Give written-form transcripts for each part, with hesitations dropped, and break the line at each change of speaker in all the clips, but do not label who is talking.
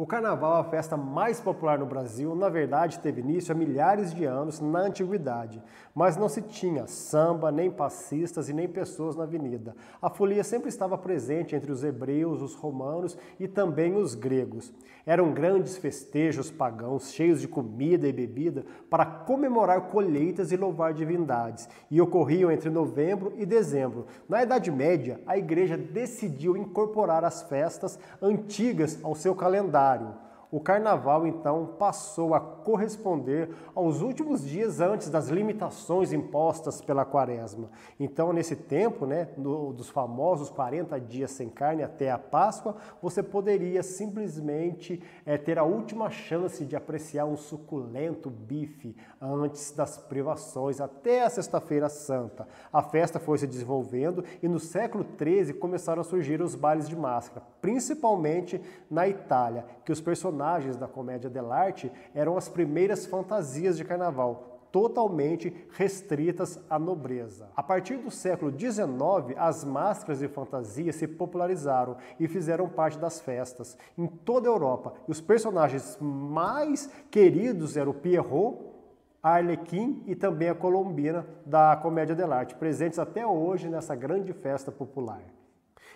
O carnaval é a festa mais popular no Brasil. Na verdade, teve início há milhares de anos na antiguidade, mas não se tinha samba, nem passistas e nem pessoas na avenida. A folia sempre estava presente entre os hebreus, os romanos e também os gregos. Eram grandes festejos pagãos, cheios de comida e bebida, para comemorar colheitas e louvar divindades, e ocorriam entre novembro e dezembro. Na Idade Média, a igreja decidiu incorporar as festas antigas ao seu calendário. O carnaval, então, passou a corresponder aos últimos dias antes das limitações impostas pela quaresma. Então, nesse tempo, dos famosos 40 dias sem carne até a Páscoa, você poderia simplesmente ter a última chance de apreciar um suculento bife antes das privações, até a Sexta-feira Santa. A festa foi se desenvolvendo e no século XIII começaram a surgir os bailes de máscara, principalmente na Itália, que os personagens da comédia dell'arte eram as primeiras fantasias de carnaval, totalmente restritas à nobreza. A partir do século XIX, as máscaras e fantasias se popularizaram e fizeram parte das festas em toda a Europa. E os personagens mais queridos eram o Pierrot, a Arlequim e também a Colombina da comédia dell'arte, presentes até hoje nessa grande festa popular.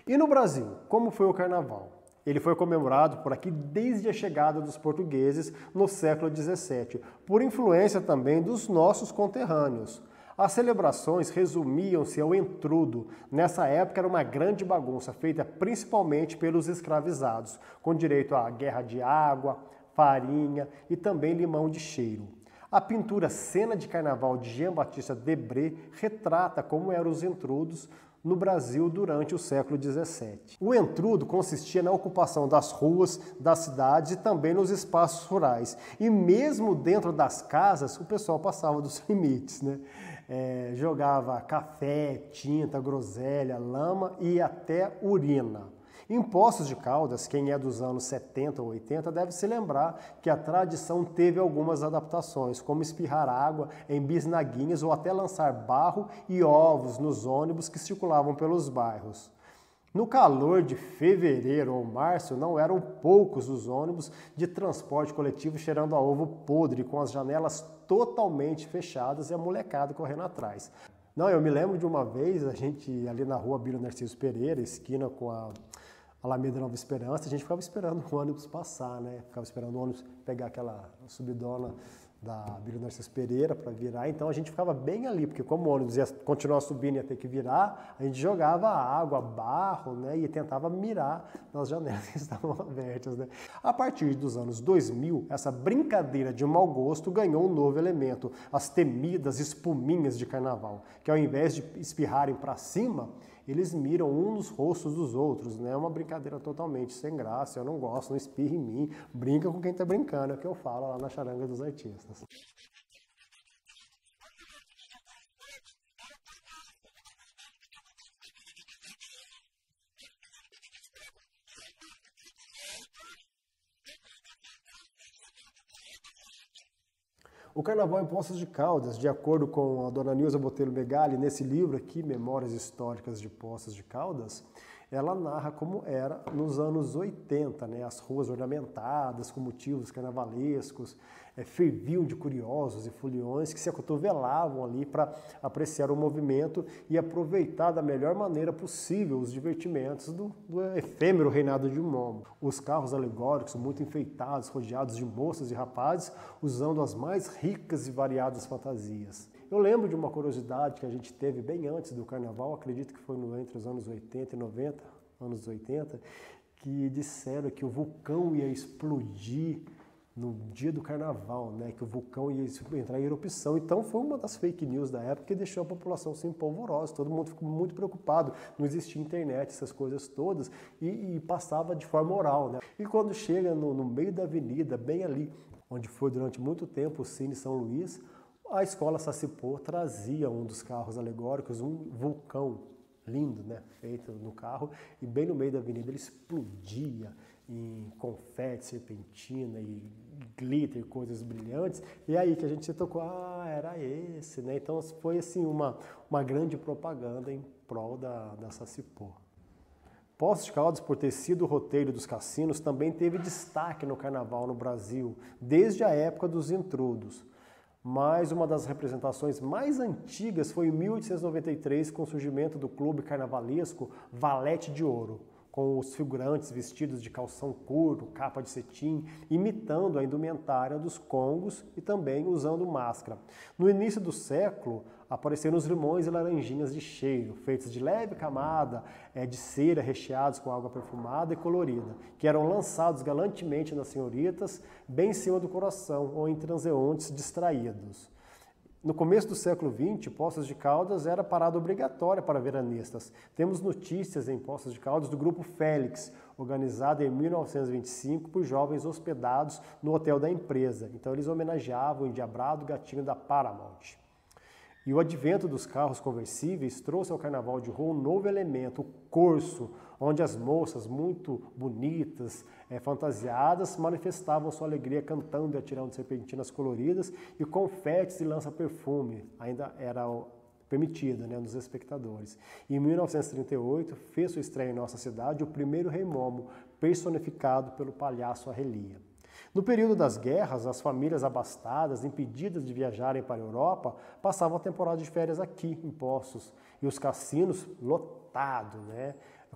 E no Brasil, como foi o carnaval? Ele foi comemorado por aqui desde a chegada dos portugueses no século XVII, por influência também dos nossos conterrâneos. As celebrações resumiam-se ao entrudo. Nessa época era uma grande bagunça, feita principalmente pelos escravizados, com direito à guerra de água, farinha e também limão de cheiro. A pintura Cena de Carnaval de Jean-Baptiste Debré retrata como eram os entrudos no Brasil durante o século XVII. O entrudo consistia na ocupação das ruas, das cidades e também nos espaços rurais. E mesmo dentro das casas, o pessoal passava dos limites, jogava café, tinta, groselha, lama e até urina. Em Poços de Caldas, quem é dos anos 70 ou 80 deve se lembrar que a tradição teve algumas adaptações, como espirrar água em bisnaguinhas ou até lançar barro e ovos nos ônibus que circulavam pelos bairros. No calor de fevereiro ou março, não eram poucos os ônibus de transporte coletivo cheirando a ovo podre, com as janelas totalmente fechadas e a molecada correndo atrás. Não, eu me lembro de uma vez, a gente ali na rua Bílio Narciso Pereira, esquina com a Alameda Nova Esperança, a gente ficava esperando o ônibus passar, Ficava esperando o ônibus pegar aquela subidona da Bílio Narciso Pereira para virar, então a gente ficava bem ali, porque como o ônibus ia continuar subindo e ia ter que virar, a gente jogava água, barro, e tentava mirar nas janelas que estavam abertas, A partir dos anos 2000, essa brincadeira de mau gosto ganhou um novo elemento, as temidas espuminhas de carnaval, que ao invés de espirrarem para cima, eles miram um nos rostos dos outros, É uma brincadeira totalmente sem graça, eu não gosto, não espirre em mim, brinca com quem tá brincando, é o que eu falo lá na charanga dos artistas. O carnaval em Poços de Caldas, de acordo com a dona Nilza Botelho Megali, nesse livro aqui, Memórias Históricas de Poços de Caldas, ela narra como era nos anos 80, as ruas ornamentadas com motivos carnavalescos, ferviam de curiosos e foliões que se acotovelavam ali para apreciar o movimento e aproveitar da melhor maneira possível os divertimentos do efêmero reinado de Momo. Os carros alegóricos muito enfeitados, rodeados de moças e rapazes, usando as mais ricas e variadas fantasias. Eu lembro de uma curiosidade que a gente teve bem antes do carnaval, acredito que foi entre os anos 80 e 90, anos 80, que disseram que o vulcão ia explodir no dia do carnaval, que o vulcão ia entrar em erupção. Então foi uma das fake news da época que deixou a população assim polvorosa, todo mundo ficou muito preocupado, não existia internet, essas coisas todas, e passava de forma oral. E quando chega no meio da avenida, bem ali, onde foi durante muito tempo o Cine São Luís, a escola Sacipô trazia um dos carros alegóricos, um vulcão lindo, feito no carro, e bem no meio da avenida ele explodia em confete, serpentina e glitter, coisas brilhantes, e aí que a gente se tocou, era esse, Então foi assim uma grande propaganda em prol da Sacipô. Poços de Caldas, por ter sido o roteiro dos cassinos, também teve destaque no carnaval no Brasil, desde a época dos intrudos. Mas uma das representações mais antigas foi em 1893, com o surgimento do clube carnavalesco Valete de Ouro, com os figurantes vestidos de calção curto, capa de cetim, imitando a indumentária dos congos e também usando máscara. No início do século, apareceram os limões e laranjinhas de cheiro, feitos de leve camada de cera, recheados com água perfumada e colorida, que eram lançados galantemente nas senhoritas, bem em cima do coração ou em transeuntes distraídos. No começo do século XX, Poços de Caldas era parada obrigatória para veranistas. Temos notícias em Poços de Caldas do Grupo Félix, organizado em 1925 por jovens hospedados no hotel da empresa. Então eles homenageavam o endiabrado gatinho da Paramount. E o advento dos carros conversíveis trouxe ao carnaval de rua um novo elemento, o corso, onde as moças muito bonitas, fantasiadas, manifestavam sua alegria cantando e atirando serpentinas coloridas e confetes e lança-perfume, ainda era permitida, nos espectadores. E em 1938, fez sua estreia em nossa cidade o primeiro Rei Momo, personificado pelo palhaço Arrelia. No período das guerras, as famílias abastadas, impedidas de viajarem para a Europa, passavam a temporada de férias aqui, em Poços, e os cassinos lotados,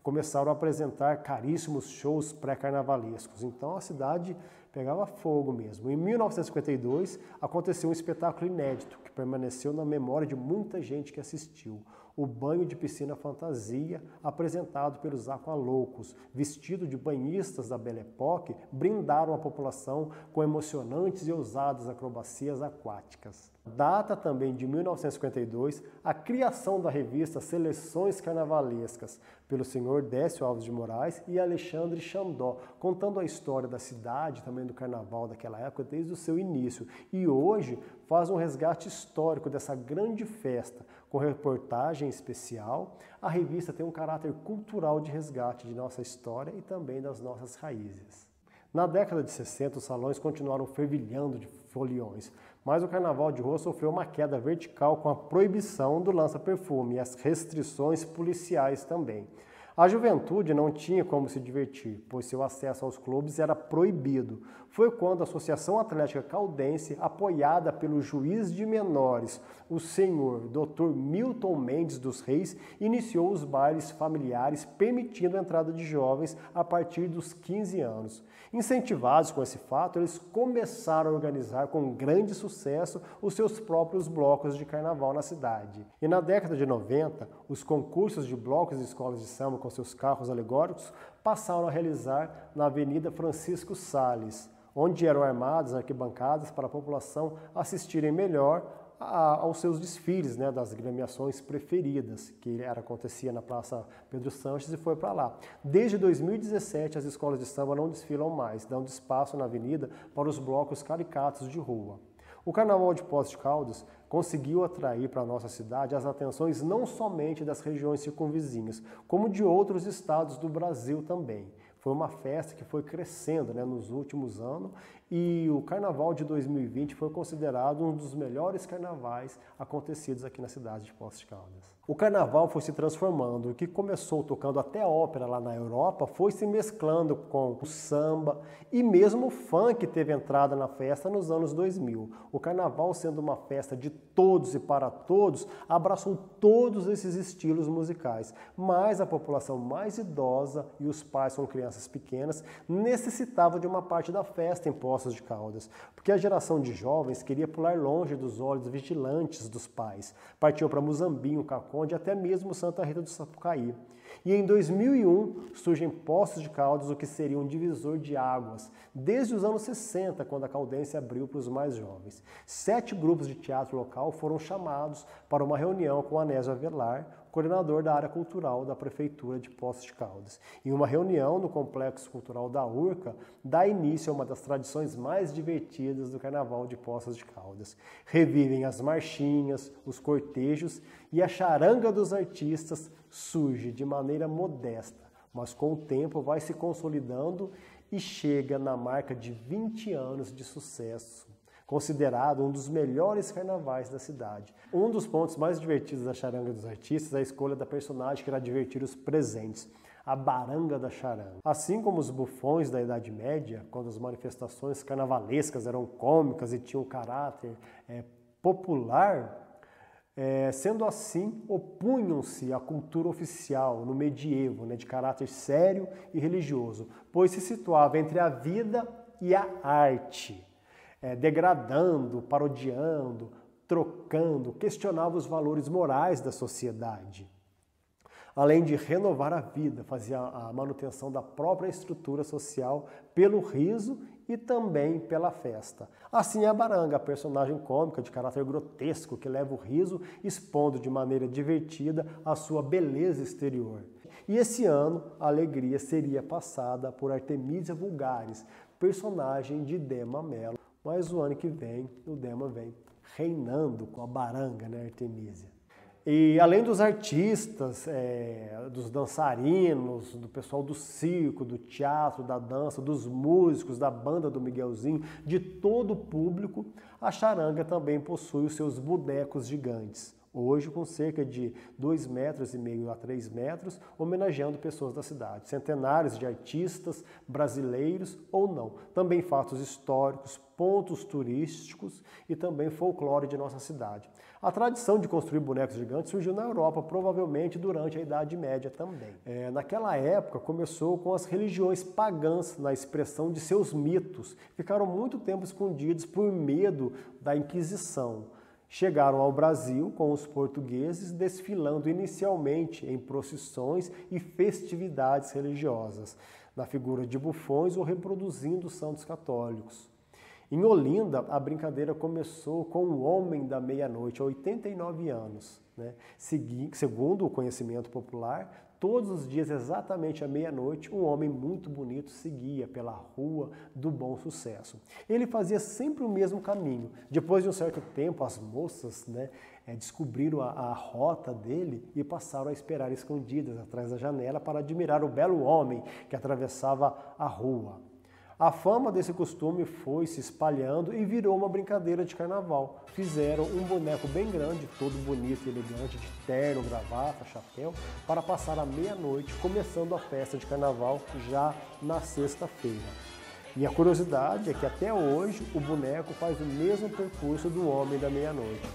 começaram a apresentar caríssimos shows pré-carnavalescos. Então a cidade pegava fogo mesmo. Em 1952, aconteceu um espetáculo inédito, que permaneceu na memória de muita gente que assistiu. O banho de piscina fantasia, apresentado pelos aqualoucos, vestidos de banhistas da Belle Époque, brindaram a população com emocionantes e ousadas acrobacias aquáticas. Data também de 1952 a criação da revista Seleções Carnavalescas, pelo senhor Décio Alves de Moraes e Alexandre Xandó, contando a história da cidade, também do carnaval daquela época, desde o seu início. E hoje faz um resgate histórico dessa grande festa, com reportagem especial. A revista tem um caráter cultural de resgate de nossa história e também das nossas raízes. Na década de 60, os salões continuaram fervilhando de foliões, mas o carnaval de rua sofreu uma queda vertical com a proibição do lança-perfume e as restrições policiais também. A juventude não tinha como se divertir, pois seu acesso aos clubes era proibido. Foi quando a Associação Atlética Caldense, apoiada pelo juiz de menores, o senhor Dr. Milton Mendes dos Reis, iniciou os bailes familiares, permitindo a entrada de jovens a partir dos 15 anos. Incentivados com esse fato, eles começaram a organizar com grande sucesso os seus próprios blocos de carnaval na cidade. E na década de 90, os concursos de blocos e escolas de samba com seus carros alegóricos passaram a realizar na Avenida Francisco Salles, onde eram armadas arquibancadas para a população assistirem melhor aos seus desfiles, das agremiações preferidas, que acontecia na Praça Pedro Sanches e foi para lá. Desde 2017, as escolas de samba não desfilam mais, dando espaço na avenida para os blocos caricatos de rua. O Carnaval de Poços de Caldas conseguiu atrair para a nossa cidade as atenções não somente das regiões circunvizinhas, como de outros estados do Brasil também. Foi uma festa que foi crescendo nos últimos anos e o Carnaval de 2020 foi considerado um dos melhores carnavais acontecidos aqui na cidade de Poços de Caldas. O Carnaval foi se transformando, o que começou tocando até ópera lá na Europa foi se mesclando com o samba e mesmo o funk teve entrada na festa nos anos 2000. O Carnaval, sendo uma festa de todos e para todos, abraçou todos esses estilos musicais, mas a população mais idosa e os pais com crianças pequenas necessitavam de uma parte da festa em Poços de Caldas, porque a geração de jovens queria pular longe dos olhos vigilantes dos pais. Partiam para Muzambinho, Caconde, até mesmo Santa Rita do Sapucaí. E em 2001 surge em Poços de Caldas o que seria um divisor de águas, desde os anos 60, quando a Caldense abriu para os mais jovens. 7 grupos de teatro local foram chamados para uma reunião com Anésio Avelar, coordenador da área cultural da Prefeitura de Poços de Caldas. Em uma reunião no Complexo Cultural da Urca, dá início a uma das tradições mais divertidas do Carnaval de Poços de Caldas. Revivem as marchinhas, os cortejos e a charanga dos artistas surge de maneira modesta, mas com o tempo vai se consolidando e chega na marca de 20 anos de sucesso, considerado um dos melhores carnavais da cidade. Um dos pontos mais divertidos da charanga dos artistas é a escolha da personagem que irá divertir os presentes. a baranga da charanga. Assim como os bufões da Idade Média, quando as manifestações carnavalescas eram cômicas e tinham caráter popular, sendo assim, opunham-se à cultura oficial no medievo, de caráter sério e religioso, pois se situava entre a vida e a arte, degradando, parodiando, trocando, questionava os valores morais da sociedade. Além de renovar a vida, fazia a manutenção da própria estrutura social pelo riso e também pela festa. Assim é a baranga, a personagem cômica de caráter grotesco que leva o riso, expondo de maneira divertida a sua beleza exterior. E esse ano a alegria seria passada por Artemisia Vulgaris, personagem de Dema Mello. Mas o ano que vem, o Dema vem reinando com a baranga, Artemisia. E além dos artistas, dos dançarinos, do pessoal do circo, do teatro, da dança, dos músicos, da banda do Miguelzinho, de todo o público, a charanga também possui os seus bonecos gigantes. Hoje com cerca de 2,5 metros a 3 metros, homenageando pessoas da cidade. Centenares de artistas brasileiros ou não. Também fatos históricos, pontos turísticos e também folclore de nossa cidade. A tradição de construir bonecos gigantes surgiu na Europa, provavelmente durante a Idade Média também. Naquela época começou com as religiões pagãs na expressão de seus mitos. Ficaram muito tempo escondidos por medo da Inquisição. Chegaram ao Brasil com os portugueses desfilando inicialmente em procissões e festividades religiosas, na figura de bufões ou reproduzindo santos católicos. Em Olinda, a brincadeira começou com o Homem da Meia-Noite, há 89 anos. Segundo o conhecimento popular, todos os dias, exatamente à meia-noite, um homem muito bonito seguia pela rua do Bom Sucesso. Ele fazia sempre o mesmo caminho. Depois de um certo tempo, as moças descobriram a rota dele e passaram a esperar escondidas atrás da janela para admirar o belo homem que atravessava a rua. A fama desse costume foi se espalhando e virou uma brincadeira de carnaval. Fizeram um boneco bem grande, todo bonito e elegante, de terno, gravata, chapéu, para passar a meia-noite, começando a festa de carnaval já na sexta-feira. E a curiosidade é que até hoje o boneco faz o mesmo percurso do Homem da Meia-Noite.